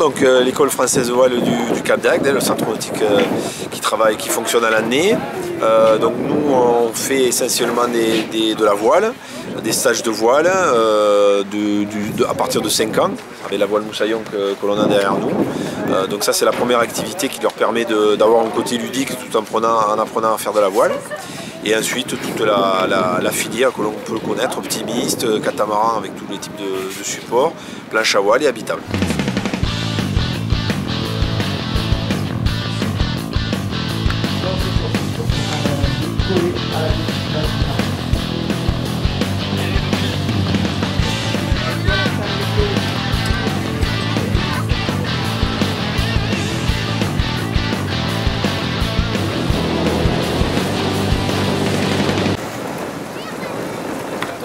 donc l'école française de voile du Cap d'Agde, le centre nautique qui fonctionne à l'année. Donc nous on fait essentiellement de la voile, des stages de voile à partir de 5 ans, avec la voile moussaillon que l'on a derrière nous. Donc ça c'est la première activité qui leur permet d'avoir un côté ludique tout en apprenant à faire de la voile. Et ensuite toute la filière que l'on peut connaître, optimiste, catamaran avec tous les types de supports, planche à voile et habitable.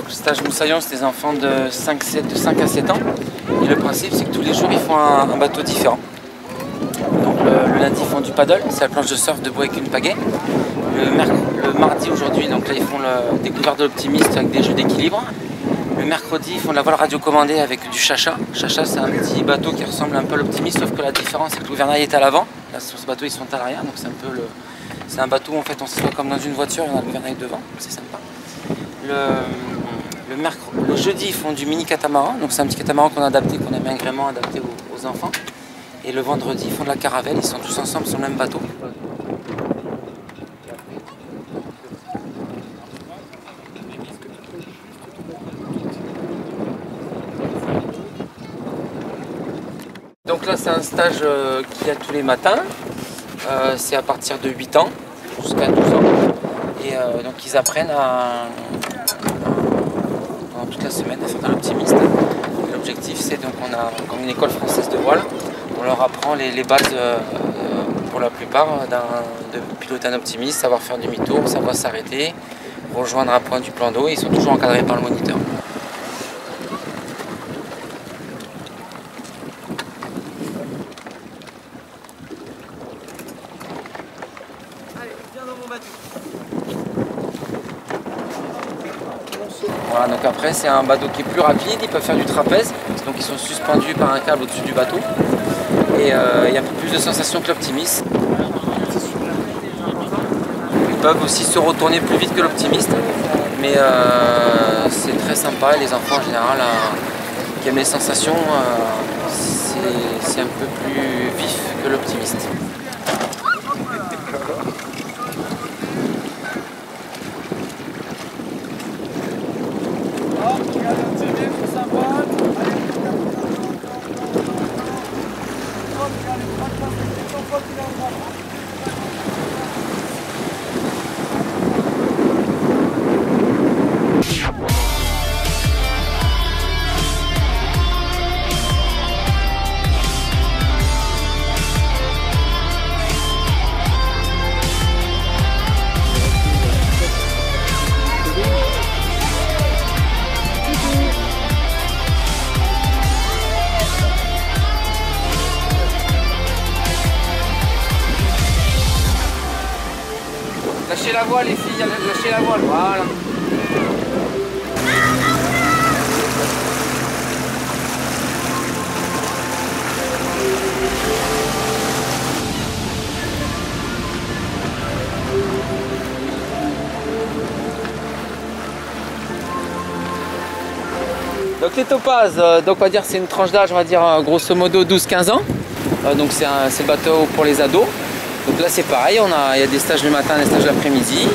Le stage moussaillon, c'est des enfants de 5 à 7 ans. Et le principe, c'est que tous les jours, ils font un bateau différent. Donc, le lundi, ils font du paddle, c'est la planche de surf debout avec une pagaie. Le mardi, aujourd'hui, donc là, ils font la découverte de l'optimiste avec des jeux d'équilibre. Le mercredi, ils font de la voile radiocommandée avec du chacha. Chacha, c'est un petit bateau qui ressemble un peu à l'optimiste, sauf que la différence, c'est que le gouvernail est à l'avant. Là, sur ce bateau, ils sont à l'arrière, donc c'est un bateau où en fait, on s'assoit comme dans une voiture et on a le gouvernail devant, c'est sympa. Le jeudi, ils font du mini catamaran, donc c'est un petit catamaran qu'on a adapté, qu'on a mis un gréement adapté aux enfants. Et le vendredi, ils font de la caravelle, ils sont tous ensemble sur le même bateau. Donc là, c'est un stage qu'il y a tous les matins, c'est à partir de 8 ans jusqu'à 12 ans. Et donc ils apprennent pendant toute la semaine à faire de l'optimiste. L'objectif c'est donc on a comme une école française de voile, on leur apprend les bases pour la plupart de piloter un optimiste, savoir faire demi-tour, savoir s'arrêter, rejoindre un point du plan d'eau et ils sont toujours encadrés par le moniteur. Voilà, donc après c'est un bateau qui est plus rapide, ils peuvent faire du trapèze, donc ils sont suspendus par un câble au-dessus du bateau et il y a un peu plus de sensation que l'optimiste. Ils peuvent aussi se retourner plus vite que l'optimiste, mais c'est très sympa et les enfants en général qui aiment les sensations, c'est un peu plus vif que l'optimiste. Lâchez la voile les filles, lâchez la voile, voilà. Donc les topazes, donc on va dire c'est une tranche d'âge, on va dire grosso modo 12-15 ans. Donc c'est le bateau pour les ados. Donc là c'est pareil, il y a des stages le matin, des stages l'après-midi,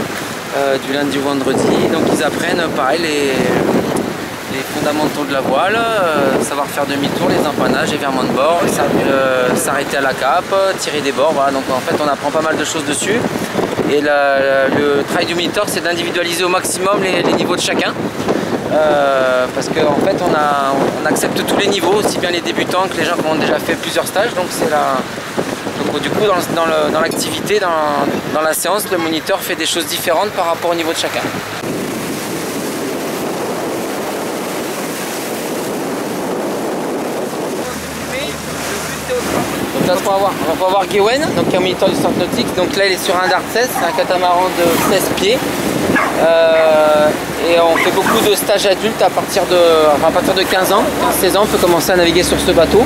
du lundi au vendredi. Donc ils apprennent pareil les fondamentaux de la voile, savoir faire demi-tour, les empannages, les virements de bord, s'arrêter à la cape, tirer des bords. Voilà. Donc en fait on apprend pas mal de choses dessus. Et le travail du moniteur c'est d'individualiser au maximum les niveaux de chacun. Parce qu'en fait on accepte tous les niveaux, aussi bien les débutants que les gens qui ont déjà fait plusieurs stages. Donc c'est donc du coup dans l'activité, dans la séance, le moniteur fait des choses différentes par rapport au niveau de chacun. Donc là on va pouvoir voir Gwen, donc qui est un moniteur du centre nautique. Donc là il est sur un Dart 16, c'est un catamaran de 16 pieds. Et on fait beaucoup de stages adultes à partir de 15 ans, 15-16 ans, on peut commencer à naviguer sur ce bateau.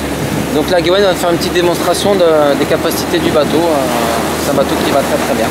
Donc là, Gwen va faire une petite démonstration des capacités du bateau. C'est un bateau qui va très très bien.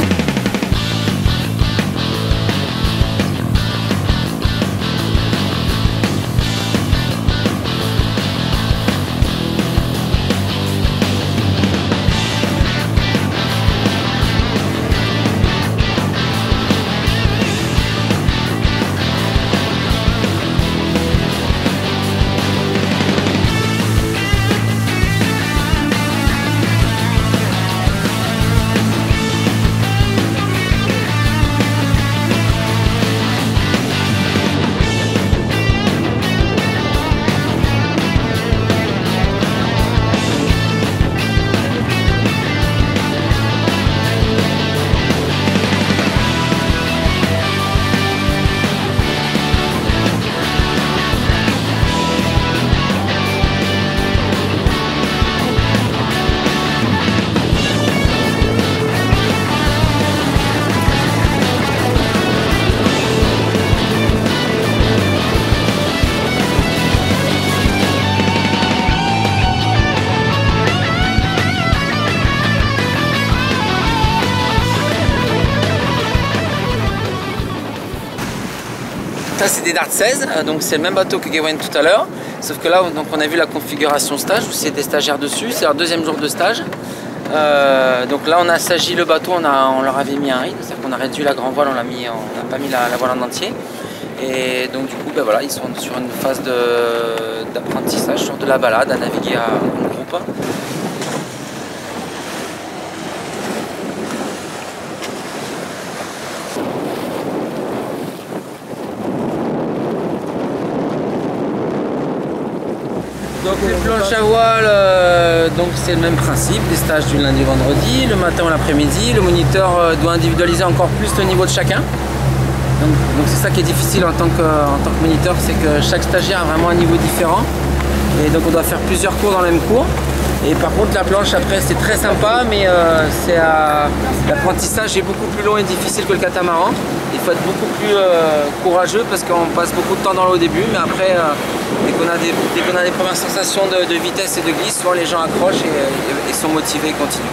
Ça c'est des Dart 16, donc c'est le même bateau que Gawain tout à l'heure, sauf que là donc, on a vu la configuration stage où c'est des stagiaires dessus, c'est leur deuxième jour de stage. Donc là on a assagi le bateau, on leur avait mis un rythme, c'est-à-dire qu'on a réduit la grand voile, on n'a pas mis la voile en entier. Et donc du coup ben voilà, ils sont sur une phase d'apprentissage, sur de la balade, à naviguer en groupe. Donc les planches à voile, donc c'est le même principe, des stages du lundi au vendredi, le matin ou l'après-midi. Le moniteur doit individualiser encore plus le niveau de chacun. Donc c'est ça qui est difficile en tant que moniteur, c'est que chaque stagiaire a vraiment un niveau différent. Et donc on doit faire plusieurs cours dans le même cours. Et par contre la planche après c'est très sympa, mais l'apprentissage est beaucoup plus long et difficile que le catamaran. Il faut être beaucoup plus courageux parce qu'on passe beaucoup de temps dans l'eau au début, mais après dès qu'on a des premières sensations de vitesse et de glisse, souvent les gens accrochent et sont motivés et continuent.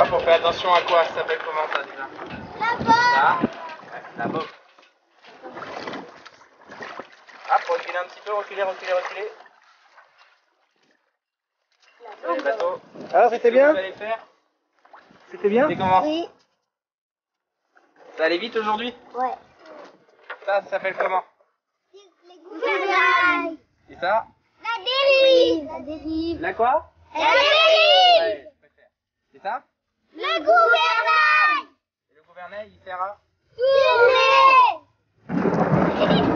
Faut faire attention à quoi? Ça s'appelle comment ça déjà? La botte. Là? Ouais, la botte. Ah, faut reculer un petit peu, reculer. Le bateau. Alors c'était bien? Vous allez faire? C'était bien? C'était comment? Oui. Ça allait vite aujourd'hui? Ouais. Ça s'appelle comment? Les gouvernails. Et ça? La dérive. La dérive. La quoi? La dérive. Ouais, je préfère. Et ça? Le gouvernail. Et le gouvernail, il sert à? Tourner.